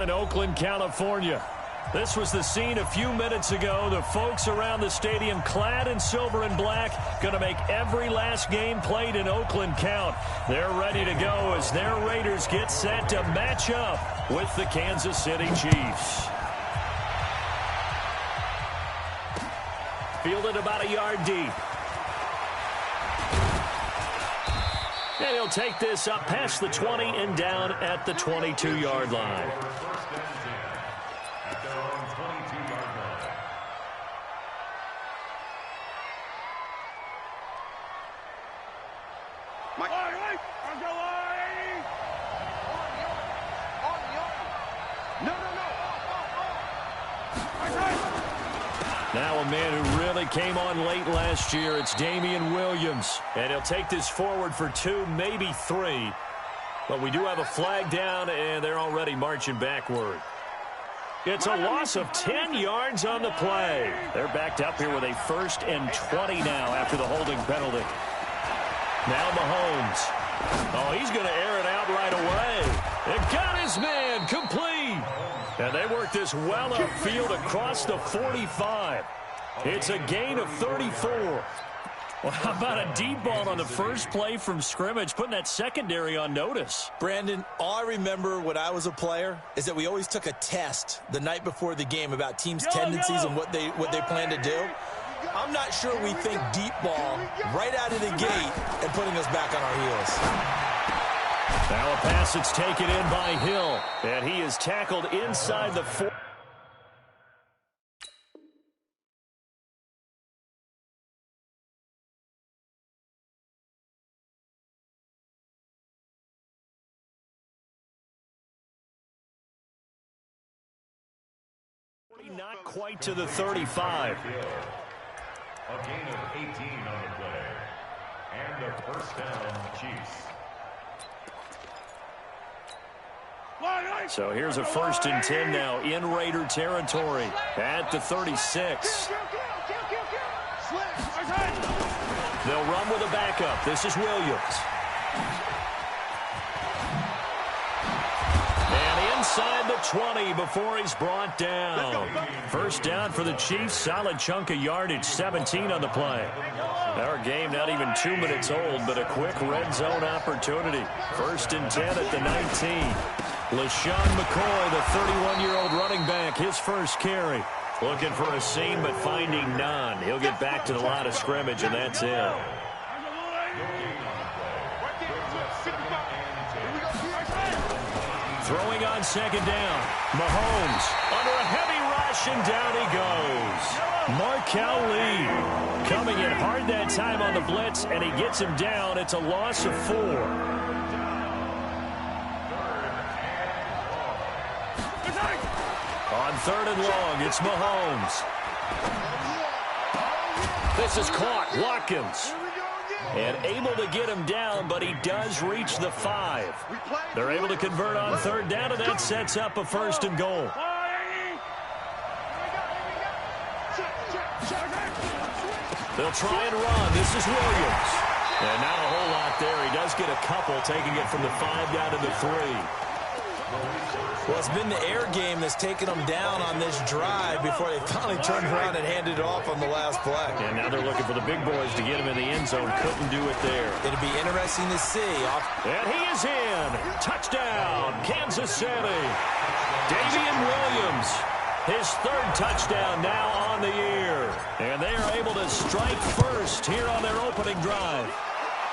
In Oakland, California. This was the scene a few minutes ago. The folks around the stadium clad in silver and black going to make every last game played in Oakland count. They're ready to go as their Raiders get set to match up with the Kansas City Chiefs. Fielded about a yard deep. And he'll take this up past the 20 and down at the 22-yard line. Now a man who really came on late last year, it's Damian Williams. And he'll take this forward for 2, maybe 3. But we do have a flag down, and they're already marching backward. It's a loss of 10 yards on the play. They're backed up here with a 1st and 20 now after the holding penalty. Now Mahomes. Oh, he's going to air it out right away. It got his man complete. And they work this well upfield across the 45. It's a gain of 34. Well, how about a deep ball on the first play from scrimmage, putting that secondary on notice? Brandon, all I remember when I was a player is that we always took a test the night before the game about teams' tendencies and what they plan to do. I'm not sure we think deep ball right out of the gate and putting us back on our heels. Now a pass that's taken in by Hill, and he is tackled inside the 4. Not quite to the 35. A gain of 18 on the play. And a first down, Chiefs. So here's a 1st and 10 now in Raider territory at the 36. They'll run with a backup. This is Williams. And inside the 20 before he's brought down. First down for the Chiefs. Solid chunk of yardage, 17 on the play. Our game not even 2 minutes old, but a quick red zone opportunity. 1st and 10 at the 19. LaShawn McCoy, the 31-year-old running back, his first carry. Looking for a seam, but finding none. He'll get back to the line of scrimmage, and that's it. Throwing on 2nd down. Mahomes under a heavy rush, and down he goes. Markel Lee coming in hard that time on the blitz, and he gets him down. It's a loss of 4. On 3rd and long, it's Mahomes. This is caught. Watkins. And able to get him down, but he does reach the 5. They're able to convert on 3rd down, and that sets up a 1st and goal. They'll try and run. This is Williams. And not a whole lot there. He does get a couple, taking it from the 5 down to the 3. Well, it's been the air game that's taken them down on this drive before they finally turned around and handed it off on the last play. And now they're looking for the big boys to get him in the end zone. Couldn't do it there. It'll be interesting to see. And he is in. Touchdown, Kansas City. Damian Williams, his 3rd touchdown now on the year. And they are able to strike first here on their opening drive.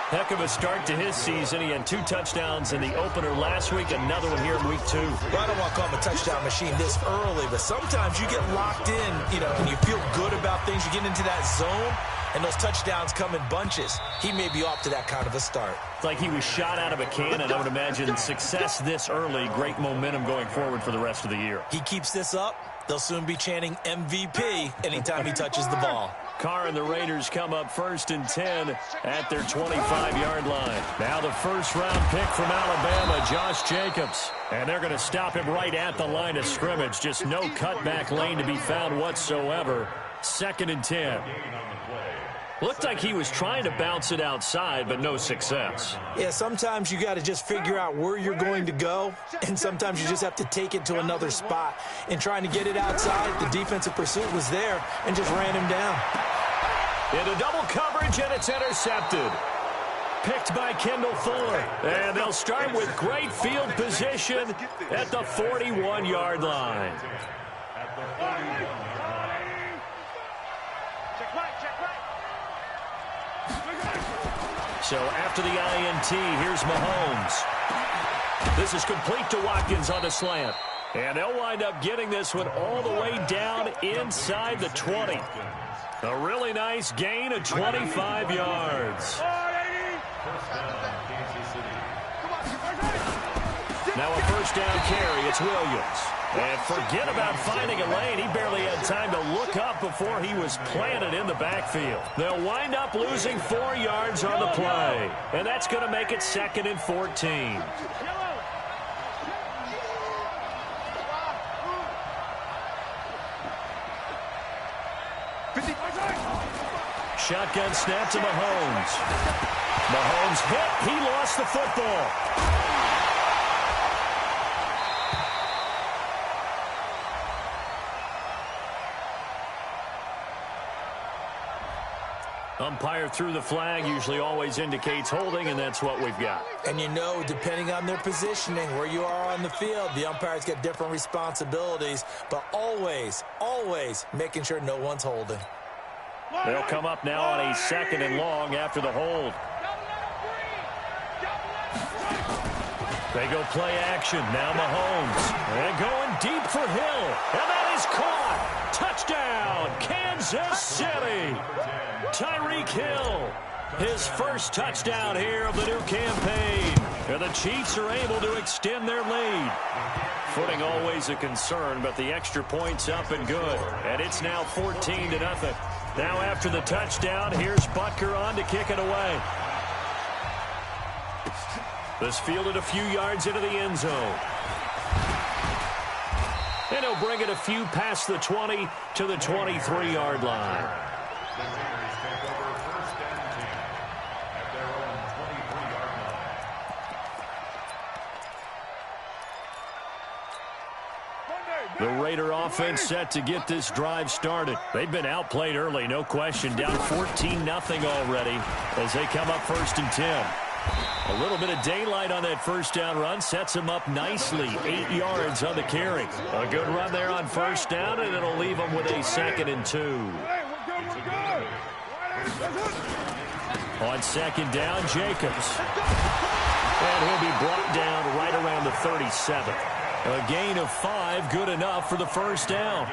Heck of a start to his season. He had 2 touchdowns in the opener last week, another one here in week 2. Well, I don't want to call him a touchdown machine this early, but sometimes you get locked in, and you feel good about things. You get into that zone, and those touchdowns come in bunches. He may be off to that kind of a start. It's like he was shot out of a cannon. I would imagine success this early, great momentum going forward for the rest of the year. He keeps this up, they'll soon be chanting MVP anytime he touches the ball. Carr and the Raiders come up 1st and 10 at their 25-yard line. Now the 1st-round pick from Alabama, Josh Jacobs. And they're going to stop him right at the line of scrimmage. Just no cutback lane to be found whatsoever. 2nd and 10. Looked like he was trying to bounce it outside, but no success. Yeah, sometimes you got to just figure out where you're going to go, and sometimes you just have to take it to another spot. And trying to get it outside, the defensive pursuit was there and just ran him down. Into double coverage, and it's intercepted. Picked by Kendall Fuller. And they'll start with great field position at the 41-yard line. So after the INT, here's Mahomes. This is complete to Watkins on the slant. And they'll wind up getting this one all the way down inside the 20. A really nice gain of 25 yards. Now a first down carry. It's Williams. And forget about finding a lane. He barely had time to look up before he was planted in the backfield. They'll wind up losing 4 yards on the play. And that's going to make it 2nd and 14. Shotgun snap to Mahomes. Mahomes hit. He lost the football. Umpire threw the flag, usually always indicates holding, and that's what we've got. And you know, depending on their positioning, where you are on the field, the umpires get different responsibilities, but always, always making sure no one's holding. They'll come up now on a 2nd and long after the hold. They go play action. Now Mahomes. And going deep for Hill. And that is caught. Touchdown, Kansas City. Tyreek Hill. His first touchdown here of the new campaign. And the Chiefs are able to extend their lead. Footing always a concern, but the extra point's up and good. And it's now 14-0. Now after the touchdown, here's Butker on to kick it away. This fielded a few yards into the end zone. And he'll bring it a few past the 20 to the 23-yard line. The Raider offense set to get this drive started. They've been outplayed early, no question. Down 14-0 already as they come up 1st and 10. A little bit of daylight on that first down run sets them up nicely. 8 yards on the carry. A good run there on first down, and it'll leave them with a 2nd and 2. On 2nd down, Jacobs. And he'll be brought down right around the 37. A gain of 5, good enough for the first down.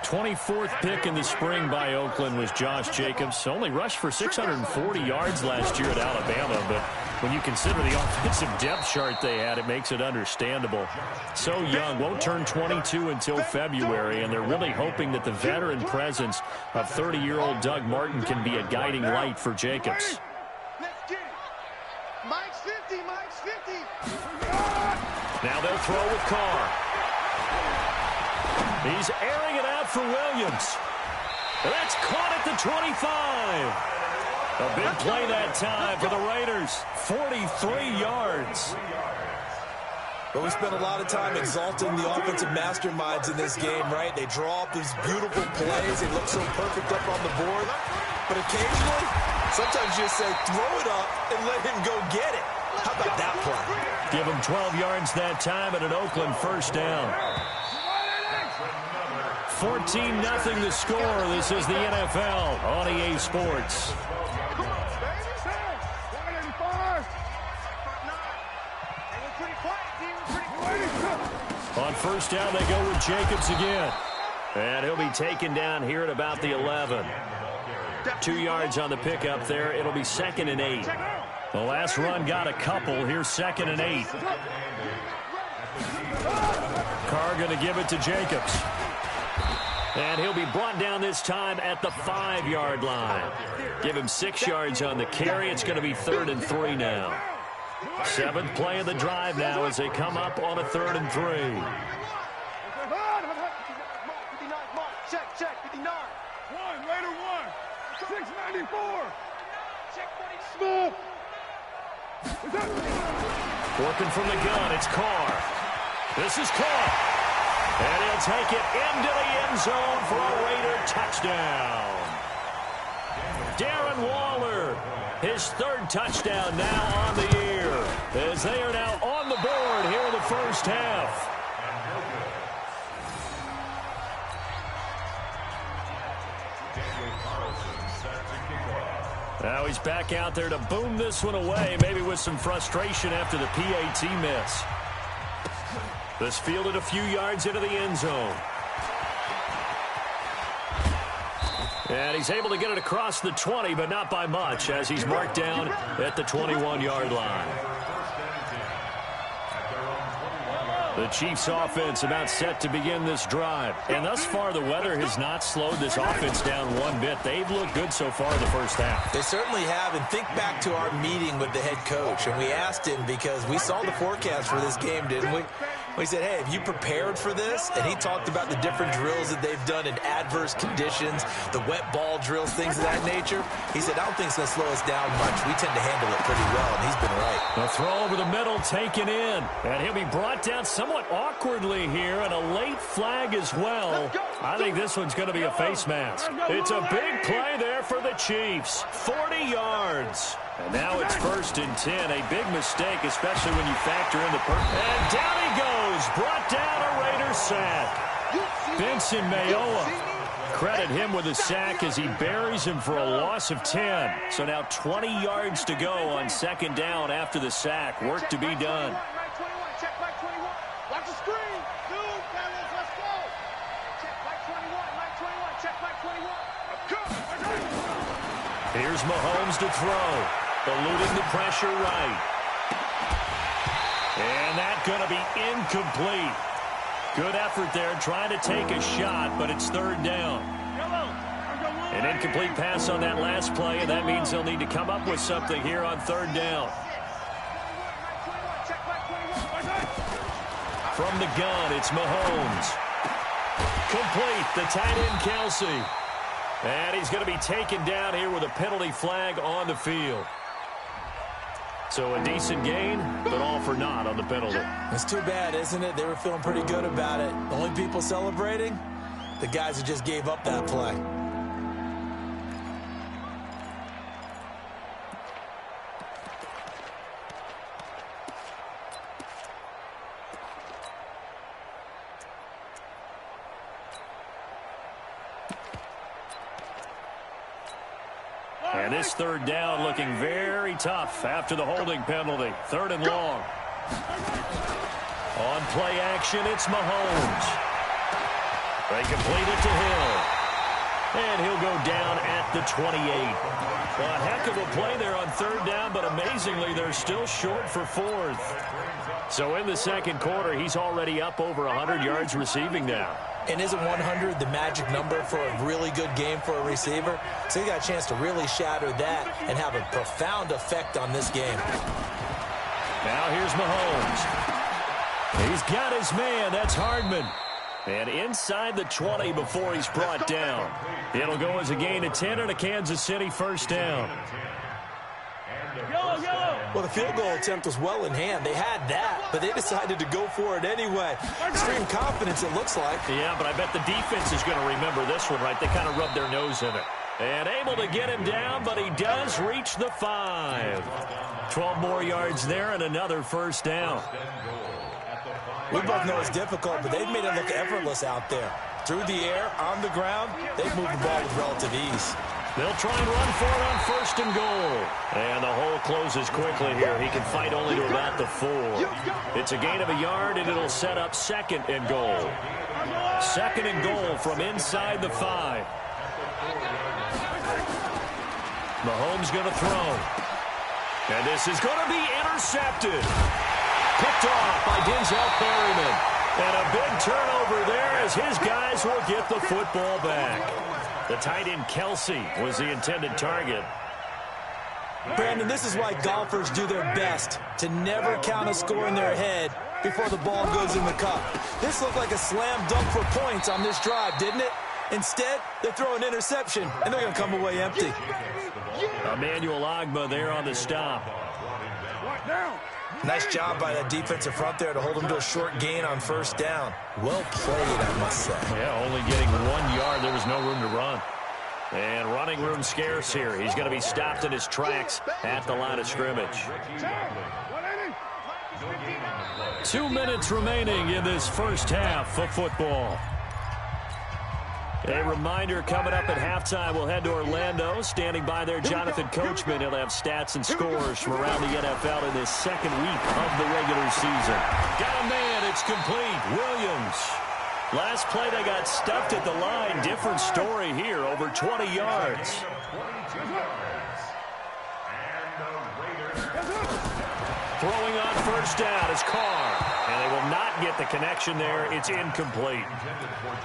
24th pick in the spring by Oakland was Josh Jacobs. Only rushed for 640 yards last year at Alabama, but when you consider the offensive depth chart they had, it makes it understandable. So young, won't turn 22 until February, and they're really hoping that the veteran presence of 30-year-old Doug Martin can be a guiding light for Jacobs. Now they'll throw with Carr. He's airing it out for Williams. That's caught at the 25. A big play that time for the Raiders. 43 yards. But we spent a lot of time exalting the offensive masterminds in this game, right? They draw up these beautiful plays. They look so perfect up on the board. But occasionally, sometimes you just say, throw it up and let him go get it. How about that play? Give him 12 yards that time and an Oakland first down. 14-0 the score. This is the NFL on EA Sports. On first down, they go with Jacobs again. And he'll be taken down here at about the 11. 2 yards on the pickup there. It'll be 2nd and 8. The last run got a couple. Here's 2nd and 8. Carr going to give it to Jacobs. And he'll be brought down this time at the 5-yard line. Give him 6 yards on the carry. It's going to be 3rd and 3 now. 7th play of the drive now as they come up on a 3rd and 3. 694. Smith. Working from the gun, it's Carr. This is Carr. And he'll take it into the end zone for a Raider touchdown. Darren Waller, his third touchdown now on the year, as they are now on the board here in the first half. Now he's back out there to boom this one away, maybe with some frustration after the PAT miss. This fielded a few yards into the end zone. And he's able to get it across the 20, but not by much, as he's marked down at the 21-yard line. The Chiefs' offense about set to begin this drive. And thus far, the weather has not slowed this offense down one bit. They've looked good so far in the first half. They certainly have. And think back to our meeting with the head coach. And we asked him, because we saw the forecast for this game, didn't we? We said, hey, have you prepared for this? And he talked about the different drills that they've done in adverse conditions, the wet ball drills, things of that nature. He said, I don't think it's going to slow us down much. We tend to handle it pretty well, and he's been right. The throw over the middle taken in. And he'll be brought down somewhat awkwardly here, and a late flag as well. I think this one's going to be a face mask. It's a big play there for the Chiefs. 40 yards. And now it's 1st and 10. A big mistake, especially when you factor in the and down he goes. Brought down a Raider sack. Benson Mayowa. Credit him with a sack as he buries him for a loss of 10. So now 20 yards to go on 2nd down after the sack. Work to be done. Check back 21. Watch the screen. Dude, Carlos, let's go. Check back 21. Mike 21. Check back 21. Here's Mahomes to throw. Eluding the pressure right. And that's going to be incomplete. Good effort there trying to take a shot, but it's 3rd down. An incomplete pass on that last play, and that means they'll need to come up with something here on 3rd down. From the gun, it's Mahomes. Complete, the tight end Kelsey. And he's going to be taken down here with a penalty flag on the field. So a decent gain, but all for naught on the penalty. It's too bad, isn't it? They were feeling pretty good about it. The only people celebrating, the guys who just gave up that play. And this 3rd down looking very tough after the holding penalty. 3rd and long. On play action, it's Mahomes. They complete it to Hill. And he'll go down at the 28. A heck of a play there on 3rd down, but amazingly, they're still short for 4th. So in the 2nd quarter, he's already up over 100 yards receiving now. And isn't 100 the magic number for a really good game for a receiver? So he got a chance to really shatter that and have a profound effect on this game. Now here's Mahomes. He's got his man. That's Hardman. And inside the 20 before he's brought down. It'll go as a gain of 10 and a Kansas City 1st down. Well, the field goal attempt was well in hand. They had that, but they decided to go for it anyway. Extreme confidence, it looks like. Yeah, but I bet the defense is going to remember this one, right? They kind of rubbed their nose in it. And able to get him down, but he does reach the 5. 12 more yards there and another 1st down. We both know it's difficult, but they've made it look effortless out there. Through the air, on the ground, they've moved the ball with relative ease. They'll try and run for it on 1st and goal. And the hole closes quickly here. He can fight only to about the 4. It's a gain of a yard, and it'll set up 2nd and goal. 2nd and goal from inside the 5. Mahomes going to throw. And this is going to be intercepted. Picked off by Denzel Perryman. And a big turnover there as his guys will get the football back. The tight end Kelsey was the intended target. Brandon, this is why golfers do their best to never count a score in their head before the ball goes in the cup. This looked like a slam dunk for points on this drive, didn't it? Instead, they throw an interception, and they're going to come away empty. Emmanuel Ogbah there on the stop. Nice job by that defensive front there to hold them to a short gain on first down. Well played, I must say. Yeah, only getting 1 yard. There was no room to run. And running room scarce here. He's going to be stopped in his tracks at the line of scrimmage. 2 minutes remaining in this first half of football. A reminder, coming up at halftime, we'll head to Orlando. Standing by there, Jonathan Coachman. He'll have stats and scores from around the NFL in this second week of the regular season. Got a man, it's complete. Williams. Last play, they got stuffed at the line. Different story here, over 20 yards. Throwing on first down is Carr. And they will not get the connection there. It's incomplete.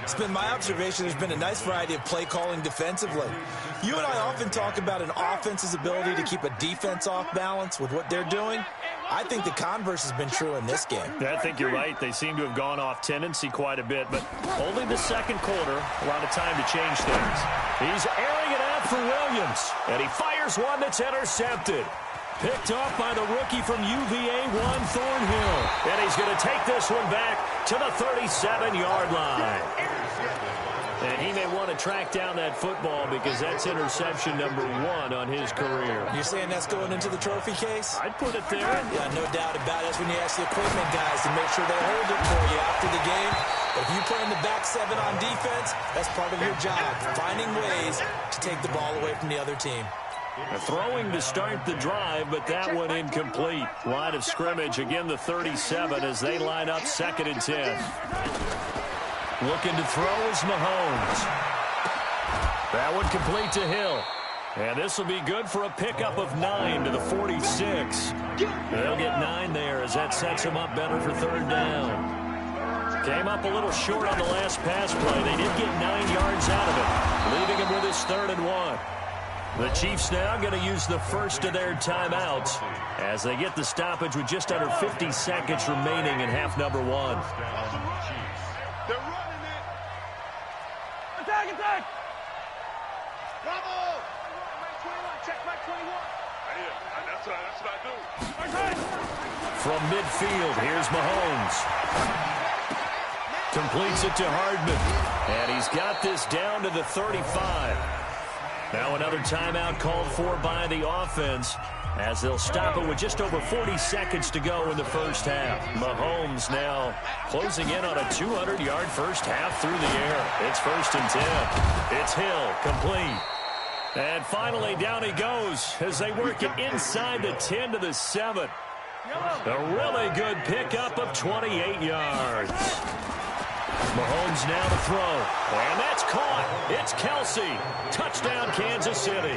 It's been my observation there's been a nice variety of play calling defensively. You and I often talk about an offense's ability to keep a defense off balance with what they're doing. I think the converse has been true in this game. I think you're right. They seem to have gone off tendency quite a bit, but only the second quarter, a lot of time to change things. He's airing it out for Williams, and he fires one that's intercepted. Picked off by the rookie from UVA, Juan Thornhill. And he's going to take this one back to the 37-yard line. And he may want to track down that football because that's interception number 1 on his career. You're saying that's going into the trophy case? I'd put it there. Yeah, no doubt about it. That's when you ask the equipment guys to make sure they hold it for you after the game. But if you play in the back 7 on defense, that's part of your job, finding ways to take the ball away from the other team. Throwing to start the drive, but that one incomplete. Line of scrimmage, again the 37 as they line up 2nd and 10. Looking to throw is Mahomes. That one complete to Hill. And this will be good for a pickup of 9 to the 46. They'll get 9 there as that sets them up better for 3rd down. Came up a little short on the last pass play. They did get 9 yards out of it, leaving him with his 3rd and 1. The Chiefs now going to use the first of their timeouts as they get the stoppage with just under 50 seconds remaining in half number 1. They're running it. Attack! Bravo! Check back 21. That's what I do. From midfield, here's Mahomes. Completes it to Hardman. And he's got this down to the 35. Now another timeout called for by the offense as they'll stop it with just over 40 seconds to go in the first half. Mahomes now closing in on a 200-yard first half through the air. It's 1st and 10. It's Hill, complete. And finally down he goes as they work it inside the 10 to the 7. A really good pickup of 28 yards. Mahomes now to throw, and that's caught. It's Kelsey. Touchdown, Kansas City.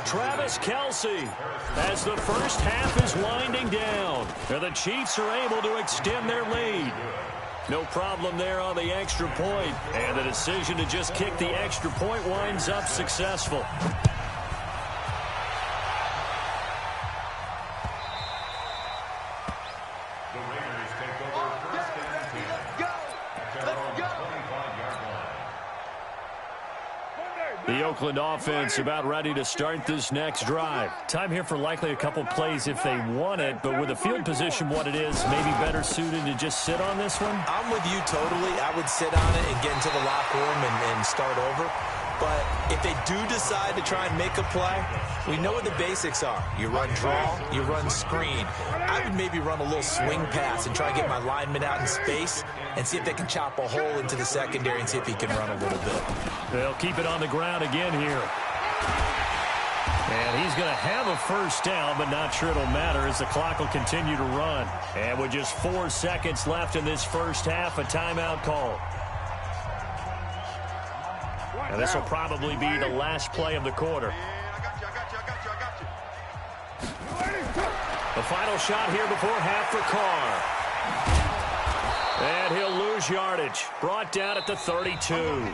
Travis Kelsey as the first half is winding down. And the Chiefs are able to extend their lead. No problem there on the extra point, and the decision to just kick the extra point winds up successful. The Oakland offense about ready to start this next drive. Time here for likely a couple plays if they want it, but with the field position what it is, maybe better suited to just sit on this one? I'm with you totally. I would sit on it and get into the locker room and start over. But if they do decide to try and make a play, we know what the basics are. You run draw, you run screen. I would maybe run a little swing pass and try and get my lineman out in space and see if they can chop a hole into the secondary and see if he can run a little bit. They'll keep it on the ground again here. And he's going to have a first down, but not sure it'll matter as the clock will continue to run. And with just 4 seconds left in this first half, a timeout call. And this will probably be the last play of the quarter. The final shot here before half for Carr. And he'll lose yardage. Brought down at the 32.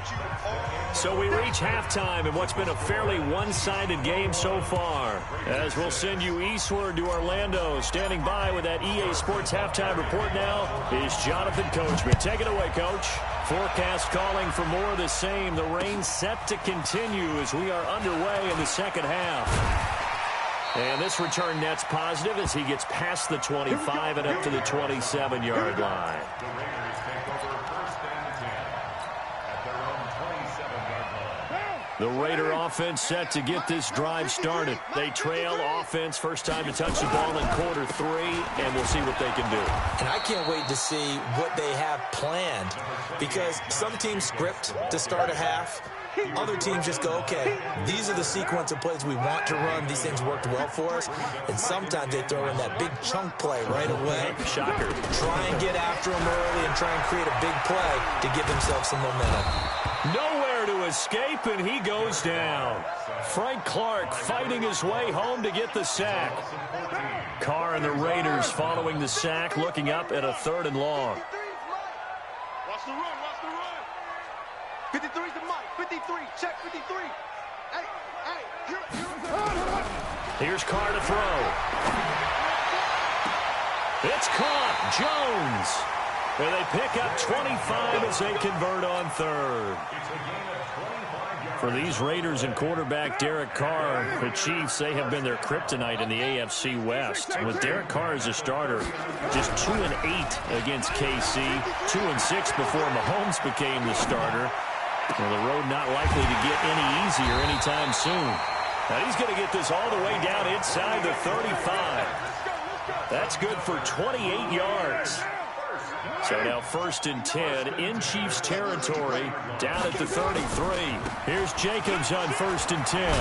So we reach halftime in what's been a fairly one-sided game so far. As we'll send you eastward to Orlando. Standing by with that EA Sports halftime report now is Jonathan Coachman. Take it away, Coach. Forecast calling for more of the same. The rain set to continue as we are underway in the second half. And this return net's positive as he gets past the 25 and up to the 27-yard line. The Raiders take over first and 10 at their own 27-yard line. The Raider offense set to get this drive started. They trail offense, first time to touch the ball in quarter 3, and we'll see what they can do. And I can't wait to see what they have planned, because some teams script to start a half. Other teams just go, okay, these are the sequence of plays we want to run. These things worked well for us. And sometimes they throw in that big chunk play right away. Shocker. Try and get after them early and try and create a big play to give themselves some momentum. Nowhere to escape, and he goes down. Frank Clark fighting his way home to get the sack. Carr and the Raiders following the sack, looking up at a 3rd and long. Watch the run, watch the run. 53's the mic, 53, check 53. Hey, Here's Carr to throw. It's caught. Jones. And they pick up 25 as they convert on 3rd. For these Raiders and quarterback Derek Carr, the Chiefs, they have been their kryptonite in the AFC West. With Derek Carr as a starter, just 2-8 against KC, 2-6 before Mahomes became the starter. Well, the road not likely to get any easier anytime soon. Now he's going to get this all the way down inside the 35. That's good for 28 yards. So now 1st and 10 in Chiefs territory, down at the 33. Here's Jacobs on 1st and 10.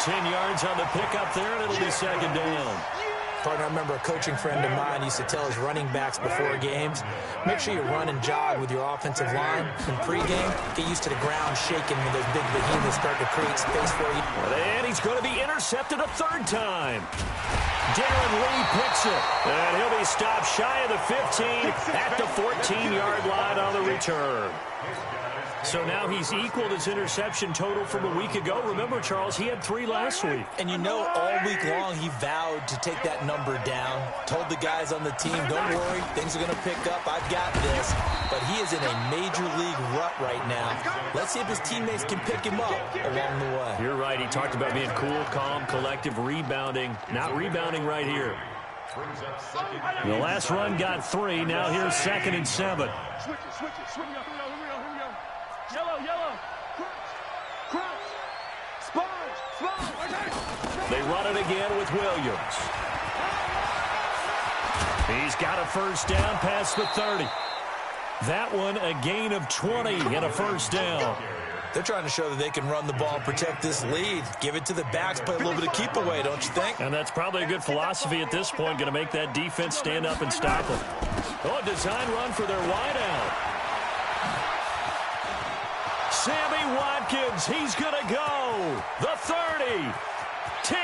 10 yards on the pickup there, and it'll be 2nd down. Partner, I remember a coaching friend of mine used to tell his running backs before games, make sure you run and jog with your offensive line in pregame. Get used to the ground shaking when those big behemoths start to create space for you. And he's going to be intercepted a 3rd time. Darren Lee picks it, and he'll be stopped shy of the 15 at the 14-yard line on the return. So now he's equaled his interception total from a week ago. Remember, Charles, he had 3 last week. And you know, all week long he vowed to take that number down. Told the guys on the team, don't worry, things are going to pick up. I've got this. But he is in a major league rut right now. Let's see if his teammates can pick him up along the way. You're right. He talked about being cool, calm, collective, rebounding. Not rebounding right here. The last run got 3. Now here's 2nd and 7. switch it, here we go. Yellow. Crouch. Sponge. They run it again with Williams. He's got a 1st down past the 30. That one a gain of 20 and a 1st down. They're trying to show that they can run the ball and protect this lead. Give it to the backs, play a little bit of keep away, don't you think? And that's probably a good philosophy at this point, going to make that defense stand up and stop them. Oh, a design run for their wideout. Sammy Watkins, he's going to go. The 30, 10,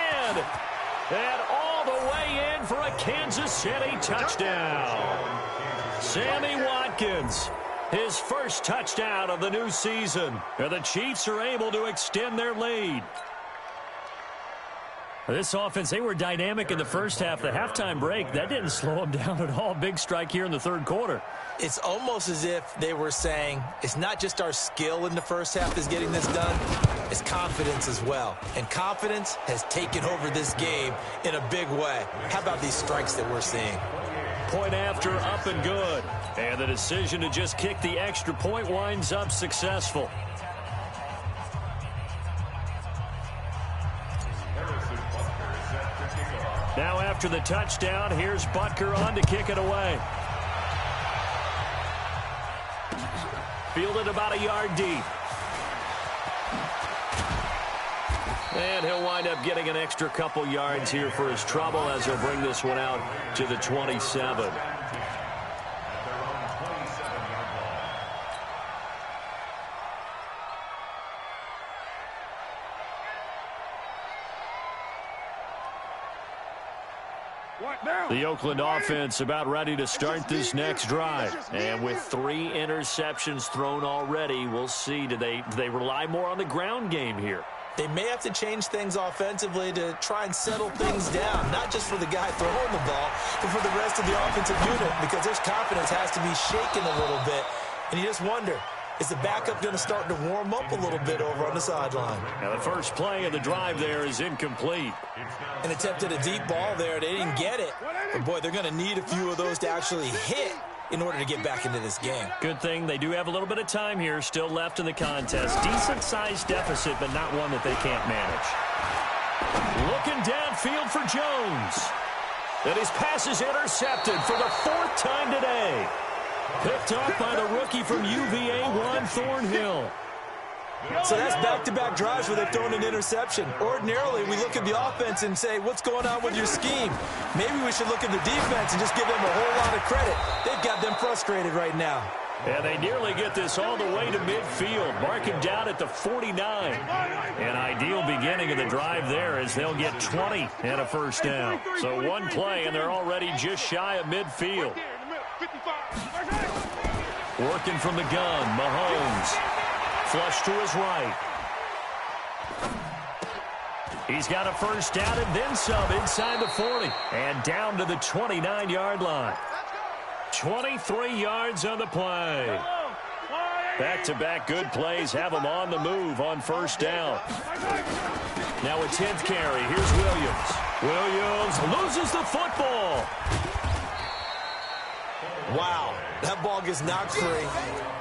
and all the way in for a Kansas City touchdown. Sammy Watkins, his 1st touchdown of the new season. And the Chiefs are able to extend their lead. This offense, they were dynamic in the first half. The halftime break, that didn't slow them down at all. Big strike here in the 3rd quarter. It's almost as if they were saying, it's not just our skill in the first half that's getting this done, it's confidence as well. And confidence has taken over this game in a big way. How about these strikes that we're seeing? Point after, up and good. And the decision to just kick the extra point winds up successful. Now after the touchdown, here's Butker on to kick it away. Fielded about a yard deep. And he'll wind up getting an extra couple yards here for his trouble as he'll bring this one out to the 27. The Oakland offense about ready to start this next drive. And with 3 interceptions thrown already, we'll see. Do they rely more on the ground game here? They may have to change things offensively to try and settle things down, not just for the guy throwing the ball, but for the rest of the offensive unit, because their confidence has to be shaken a little bit. And you just wonder, is the backup going to start to warm up a little bit over on the sideline? Now the first play of the drive there is incomplete. An attempt at a deep ball there. They didn't get it. But, boy, they're going to need a few of those to actually hit in order to get back into this game. Good thing they do have a little bit of time here still left in the contest. Decent-sized deficit, but not one that they can't manage. Looking downfield for Jones. And his pass is intercepted for the 4th time today. Picked off by the rookie from UVA, Juan Thornhill. So that's back-to-back drives where they've thrown an interception. Ordinarily, we look at the offense and say, what's going on with your scheme? Maybe we should look at the defense and just give them a whole lot of credit. They've got them frustrated right now. And they nearly get this all the way to midfield. Mark him down at the 49. An ideal beginning of the drive there as they'll get 20 and a first down. So one play, and they're already just shy of midfield. Working from the gun, Mahomes. Flush to his right. He's got a first down and then some inside the 40. And down to the 29-yard line. 23 yards on the play. Back-to-back good plays have them on the move on first down. Now a 10th carry. Here's Williams. Williams loses the football. Wow, that ball gets knocked free,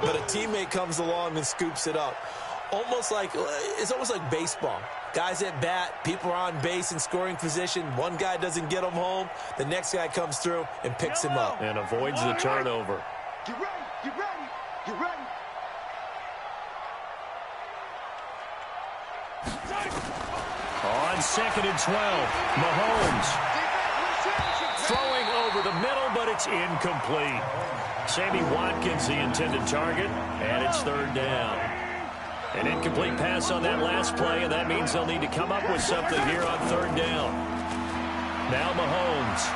but a teammate comes along and scoops it up. It's almost like baseball. Guys at bat, people are on base in scoring position. One guy doesn't get him home. The next guy comes through and picks him up. And avoids the turnover. Get ready, get ready, get ready. On 2nd and 12, Mahomes. Throwing over the middle, but it's incomplete. Sammy Watkins, the intended target, and it's 3rd down. An incomplete pass on that last play, and that means they'll need to come up with something here on 3rd down. Now Mahomes.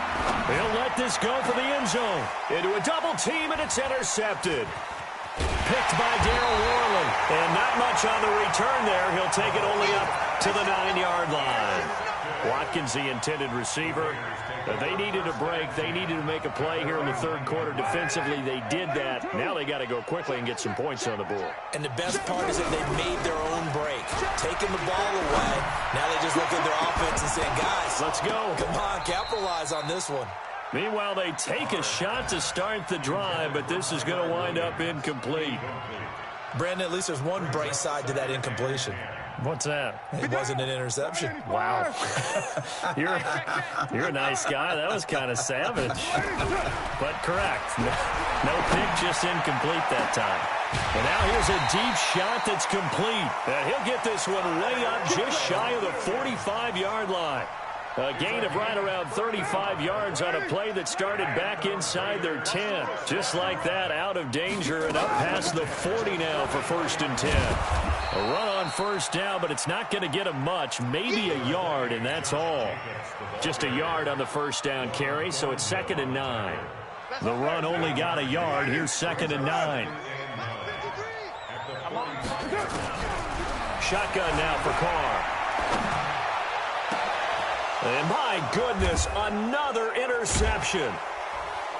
He'll let this go for the end zone. Into a double team, and it's intercepted. Picked by Darryl Worley. And not much on the return there. He'll take it only up to the 9-yard line. Watkins, the intended receiver. They needed a break. They needed to make a play here in the 3rd quarter. Defensively, they did that. Now they got to go quickly and get some points on the board. And the best part is that they made their own break. Taking the ball away. Now they just look at their offense and say, guys, let's go. Come on, capitalize on this one. Meanwhile, they take a shot to start the drive, but this is going to wind up incomplete. Brandon, at least there's one bright side to that incompletion. What's that? It wasn't an interception. Wow. You're a nice guy. That was kind of savage. But correct. No pick, just incomplete that time. And now here's a deep shot that's complete. And he'll get this one way up just shy of the 45-yard line. A gain of right around 35 yards on a play that started back inside their 10. Just like that, out of danger and up past the 40 now for 1st and 10. A run on first down, but it's not going to get him much. Maybe a yard, and that's all. Just a yard on the first down carry, so it's 2nd and 9. The run only got a yard. Here's 2nd and 9. Shotgun now for Carr. And my goodness, another interception.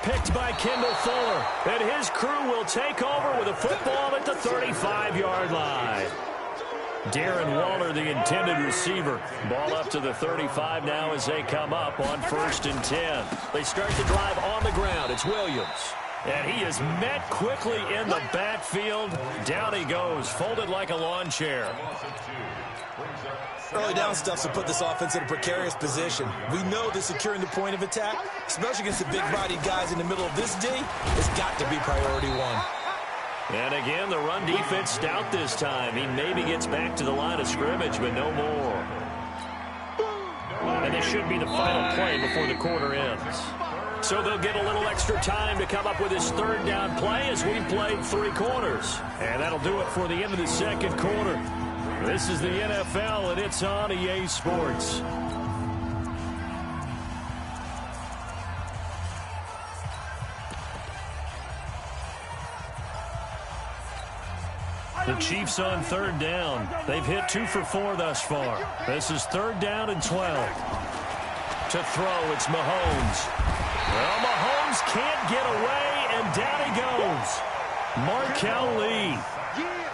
Picked by Kendall Fuller. And his crew will take over with a football at the 35-yard line. Darren Waller, the intended receiver. Ball up to the 35 now as they come up on 1st and 10. They start the drive on the ground. It's Williams. And he is met quickly in the backfield. Down he goes, folded like a lawn chair. Early down stuff's to put this offense in a precarious position. We know that securing the point of attack, especially against the big-bodied guys in the middle of this D, has got to be priority one. And again, the run defense stout this time. He maybe gets back to the line of scrimmage, but no more. And this should be the final play before the quarter ends. So they'll get a little extra time to come up with his 3rd down play as we've played 3 quarters. And that'll do it for the end of the 2nd quarter. This is the NFL, and it's on EA Sports. The Chiefs on third down. They've hit 2 for 4 thus far. This is 3rd down and 12. To throw, it's Mahomes. Well, Mahomes can't get away, and down he goes. Markel Lee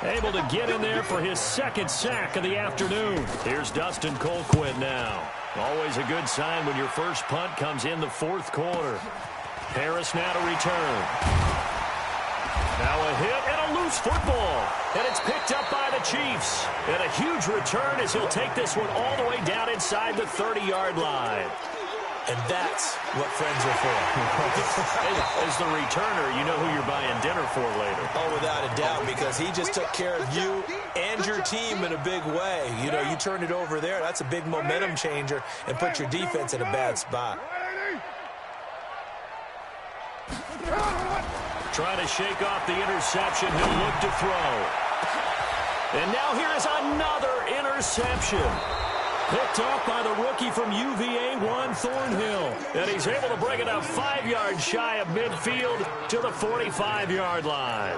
able to get in there for his 2nd sack of the afternoon. Here's Dustin Colquitt now. Always a good sign when your first punt comes in the 4th quarter. Harris now to return. Now a hit and a loose football. And it's picked up by the Chiefs. And a huge return as he'll take this one all the way down inside the 30-yard line. And that's what friends are for. As the returner, you know who you're buying dinner for later. Oh, without a doubt, because he just took care of you and your team in a big way. You know, you turned it over there. That's a big momentum changer and put your defense in a bad spot. Trying to shake off the interception. He'll look to throw. And now here is another interception. Picked off by the rookie from UVA, Juan Thornhill. And he's able to bring it up 5 yards shy of midfield to the 45-yard line.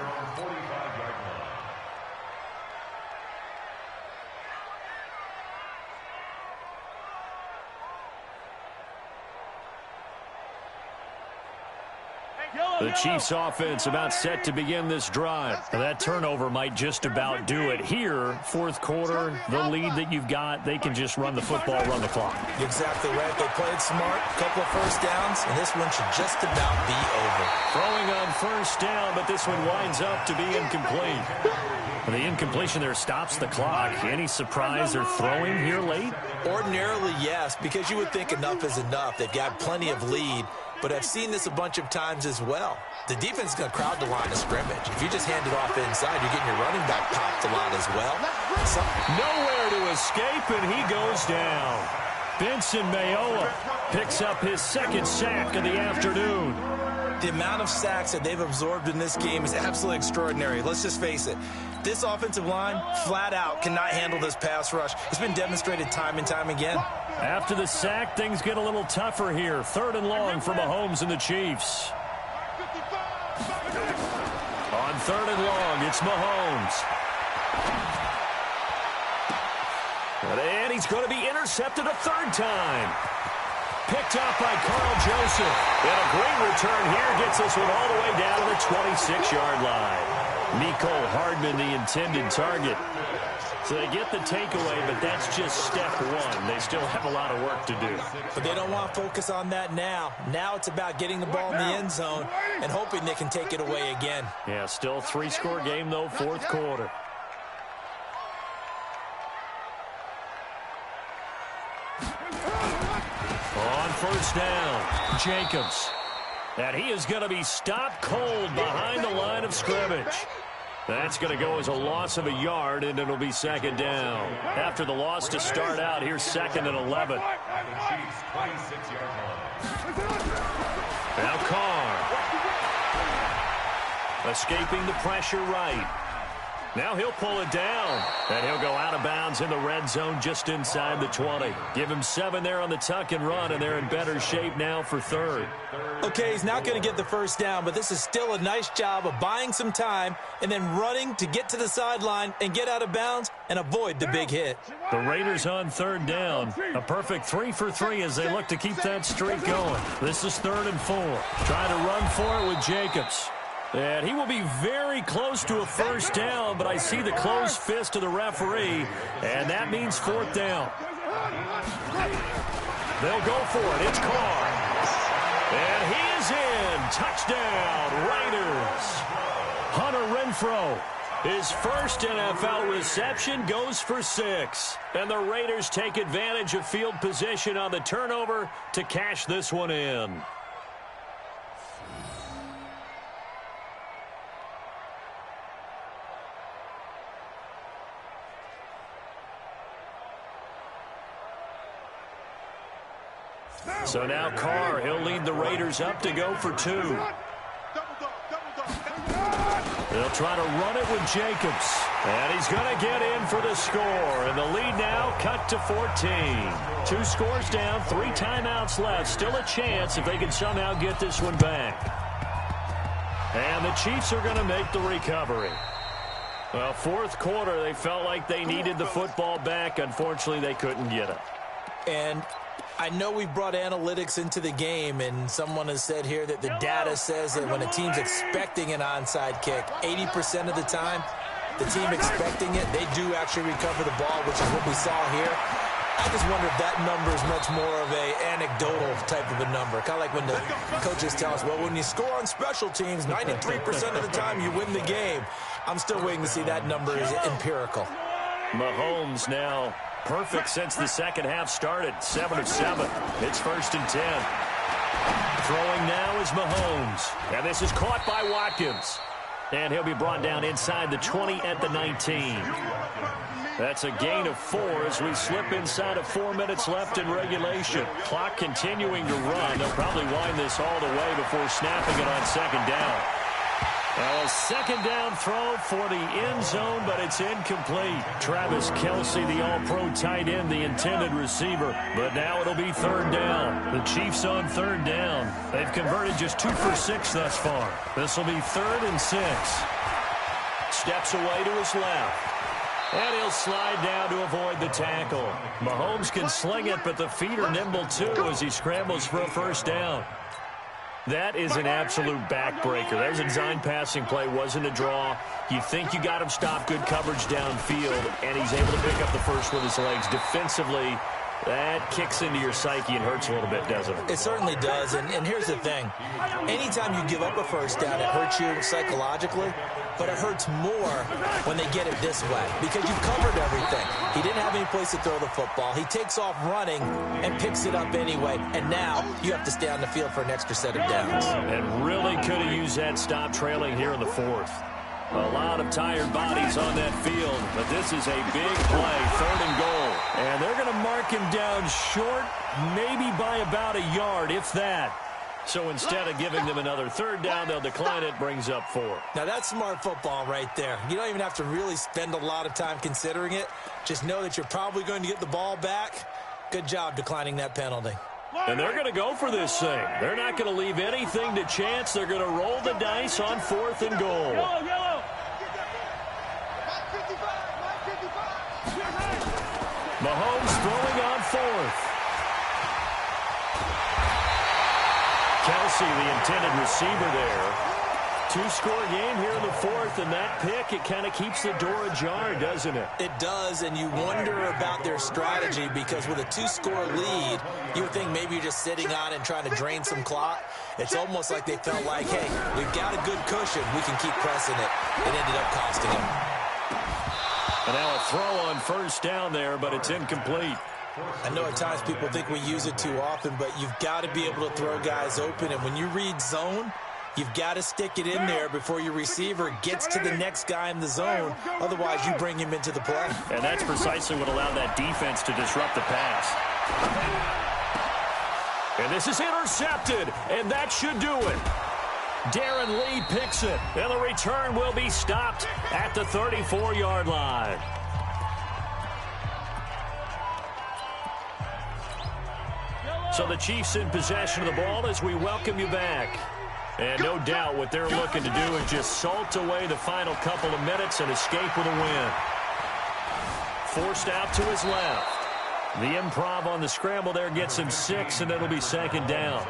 The Chiefs offense about set to begin this drive. That turnover might just about do it here. 4th quarter, the lead that you've got, they can just run the football, run the clock. Exactly right. They played smart, a couple of first downs, and this one should just about be over. Throwing on 1st down, but this one winds up to be incomplete. The incompletion there stops the clock. Any surprise they're throwing here late? Ordinarily, yes, because you would think enough is enough. They've got plenty of lead. But I've seen this a bunch of times as well. The defense is going to crowd the line of scrimmage. If you just hand it off inside, you're getting your running back popped a lot as well. Nowhere to escape, and he goes down. Benson Mayowa picks up his 2nd sack of the afternoon. The amount of sacks that they've absorbed in this game is absolutely extraordinary. Let's just face it. This offensive line, flat out, cannot handle this pass rush. It's been demonstrated time and time again. After the sack, things get a little tougher here. 3rd and long for Mahomes and the Chiefs. On 3rd and long, it's Mahomes. And he's going to be intercepted a 3rd time. Picked off by Carl Joseph. And a great return here gets this one all the way down to the 26-yard line. Mecole Hardman, the intended target. So they get the takeaway, but that's just step 1. They still have a lot of work to do. But they don't want to focus on that now. Now it's about getting the ball in the end zone and hoping they can take it away again. Yeah, still 3-score game, though, 4th quarter. On 1st down, Jacobs. And he is going to be stopped cold behind the line of scrimmage. That's going to go as a loss of a yard, and it'll be 2nd down. After the loss to start out, here's 2nd and 11. Now Carr. Escaping the pressure right. Now he'll pull it down, and he'll go out of bounds in the red zone just inside the 20. Give him 7 there on the tuck and run, and they're in better shape now for 3rd. Okay, he's not going to get the 1st down, but this is still a nice job of buying some time and then running to get to the sideline and get out of bounds and avoid the big hit. The Raiders on 3rd down. A perfect 3 for 3 as they look to keep that streak going. This is 3rd and 4. Trying to run for it with Jacobs. And he will be very close to a 1st down, but I see the closed fist of the referee, and that means 4th down. They'll go for it. It's Carr. And he is in. Touchdown, Raiders. Hunter Renfrow, his first NFL reception, goes for 6. And the Raiders take advantage of field position on the turnover to cash this one in. So now Carr, he'll lead the Raiders up to go for 2. They'll try to run it with Jacobs. And he's going to get in for the score. And the lead now cut to 14. 2 scores down, 3 timeouts left. Still a chance if they can somehow get this one back. And the Chiefs are going to make the recovery. Well, fourth quarter, they felt like they needed the football back. Unfortunately, they couldn't get it. And I know we brought analytics into the game, and someone has said here that the data says that when a team's expecting an onside kick, 80% of the time, the team expecting it, they do actually recover the ball, which is what we saw here. I just wonder if that number is much more of a anecdotal type of a number. Kind of like when the coaches tell us, well, when you score on special teams, 93% of the time you win the game. I'm still waiting to see that number is empirical. Mahomes now perfect since the second half started. 7 of 7. It's 1st and 10. Throwing now is Mahomes. And this is caught by Watkins. And he'll be brought down inside the 20 at the 19. That's a gain of 4 as we slip inside of 4 minutes left in regulation. Clock continuing to run. They'll probably wind this all the way before snapping it on second down. A second down throw for the end zone, but it's incomplete. Travis Kelce, the all-pro tight end, the intended receiver. But now it'll be third down. The Chiefs on third down. They've converted just 2 for 6 thus far. This will be 3rd and 6. Steps away to his left. And he'll slide down to avoid the tackle. Mahomes can sling it, but the feet are nimble too as he scrambles for a first down. That is an absolute backbreaker. That was a design passing play, wasn't a draw. You think you got him stopped, good coverage downfield, and he's able to pick up the first with his legs. Defensively, that kicks into your psyche and hurts a little bit, doesn't it? It certainly does, and here's the thing. Anytime you give up a first down, it hurts you psychologically, but it hurts more when they get it this way because you've covered everything. He didn't have any place to throw the football. He takes off running and picks it up anyway, and now you have to stay on the field for an extra set of downs. And really could have used that stop trailing here in the 4th. A lot of tired bodies on that field, but this is a big play, 3rd and goal. And they're going to mark him down short, maybe by about a yard, if that. So instead of giving them another third down, they'll decline it, brings up 4. Now that's smart football right there. You don't even have to really spend a lot of time considering it. Just know that you're probably going to get the ball back. Good job declining that penalty. And they're going to go for this thing. They're not going to leave anything to chance. They're going to roll the dice on 4th and goal. Mahomes throwing on 4th. Kelce, the intended receiver there. 2-score game here in the 4th, and that pick, it kind of keeps the door ajar, doesn't it? It does, and you wonder about their strategy because with a 2-score lead, you would think maybe you're just sitting on and trying to drain some clock. It's almost like they felt like, hey, we've got a good cushion. We can keep pressing it. It ended up costing them. And now a throw on first down there, but it's incomplete. I know at times people think we use it too often, but you've got to be able to throw guys open. And when you read zone, you've got to stick it in there before your receiver gets to the next guy in the zone. Otherwise, you bring him into the play. And that's precisely what allowed that defense to disrupt the pass. And this is intercepted, and that should do it. Darren Lee picks it, and the return will be stopped at the 34-yard line. So the Chiefs in possession of the ball as we welcome you back. And no doubt what they're looking to do is just salt away the final couple of minutes and escape with a win. Forced out to his left. The improv on the scramble there gets him 6, and it'll be second down.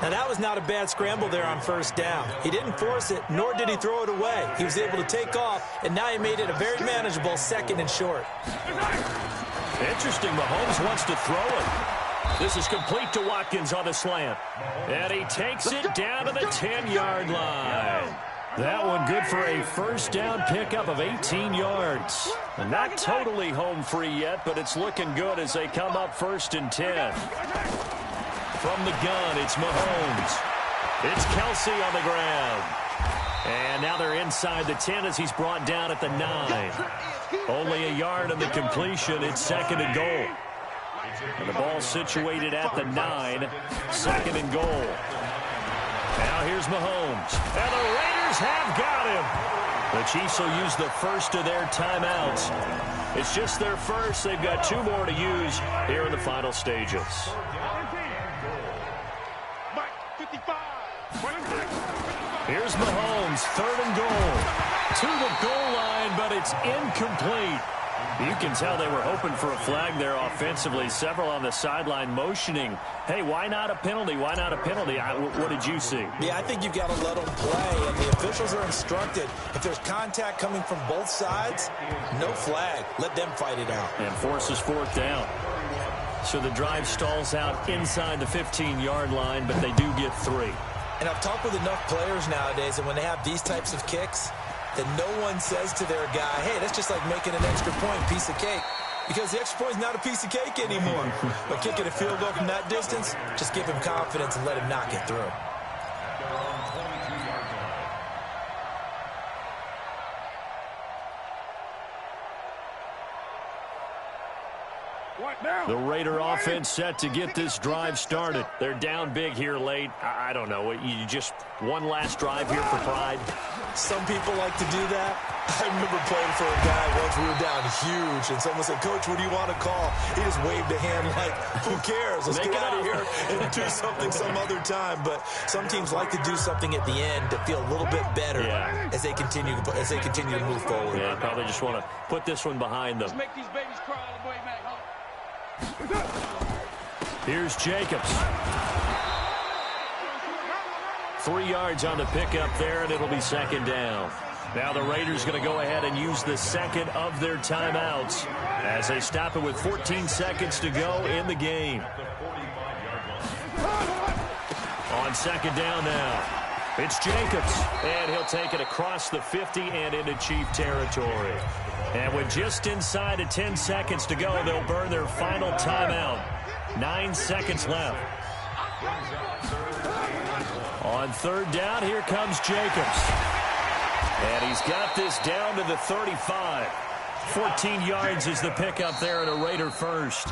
Now, that was not a bad scramble there on first down. He didn't force it, nor did he throw it away. He was able to take off, and now he made it a very manageable 2nd and short. Interesting. Mahomes wants to throw it. This is complete to Watkins on a slant. And he takes it down to the 10-yard line. That one good for a first down pickup of 18 yards. And not totally home free yet, but it's looking good as they come up 1st and 10. From the gun, it's Mahomes. It's Kelce on the ground. And now they're inside the 10 as he's brought down at the 9. Only a yard on the completion. It's 2nd and goal. And the ball situated at the 9. 2nd and goal. Now here's Mahomes. And the Raiders have got him. The Chiefs will use the first of their timeouts. It's just their first. They've got 2 more to use here in the final stages. Here's Mahomes, 3rd and goal. To the goal line, but it's incomplete. You can tell they were hoping for a flag there offensively. Several on the sideline motioning, hey, why not a penalty? Why not a penalty? What did you see? Yeah, I think you've got to let them play, and the officials are instructed, if there's contact coming from both sides, no flag. Let them fight it out. And forces 4th down. So the drive stalls out inside the 15-yard line, but they do get 3. And I've talked with enough players nowadays, and when they have these types of kicks, that no one says to their guy, hey, that's just like making an extra point, piece of cake. Because the extra point is not a piece of cake anymore. But kicking a field goal from that distance, just give him confidence and let him knock it through. The Raider offense set to get this drive started. They're down big here late. I don't know. You just one last drive here for pride? Some people like to do that. I remember playing for a guy once. We were down huge, and someone said, Coach, what do you want to call? He just waved a hand like, who cares? Let's get out of here and do something some other time. But some teams like to do something at the end to feel a little bit better as they continue to move forward. Yeah, probably just want to put this one behind them. Let's make these babies cry all the way back home. Here's Jacobs. 3 yards on the pickup there, and it'll be 2nd down. Now the Raiders going to go ahead and use the second of their timeouts as they stop it with 14 seconds to go in the game. On 2nd down now, it's Jacobs, and he'll take it across the 50 and into Chief territory. And with just inside of 10 seconds to go, they'll burn their final timeout. 9 seconds left. On 3rd down, here comes Jacobs. And he's got this down to the 35. 14 yards is the pickup there, and a Raider first.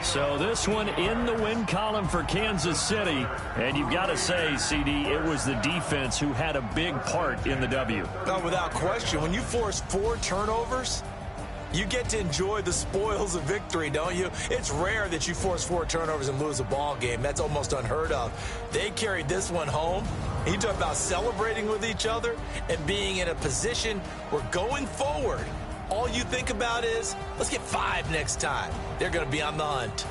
So this one in the win column for Kansas City. And you've got to say, CD, it was the defense who had a big part in the W. No, without question. When you force 4 turnovers, you get to enjoy the spoils of victory, don't you? It's rare that you force 4 turnovers and lose a ball game. That's almost unheard of. They carried this one home. You talk about celebrating with each other and being in a position where going forward, all you think about is, let's get 5 next time. They're going to be on the hunt.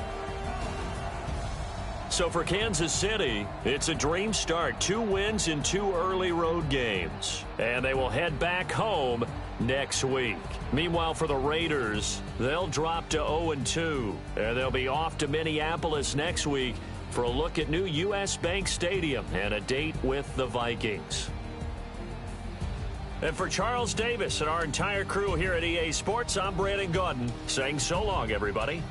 So for Kansas City, it's a dream start. 2 wins in 2 early road games. And they will head back home next week. Meanwhile, for the Raiders, they'll drop to 0-2. And they'll be off to Minneapolis next week for a look at new U.S. Bank Stadium and a date with the Vikings. And for Charles Davis and our entire crew here at EA Sports, I'm Brandon Gaudin saying so long, everybody.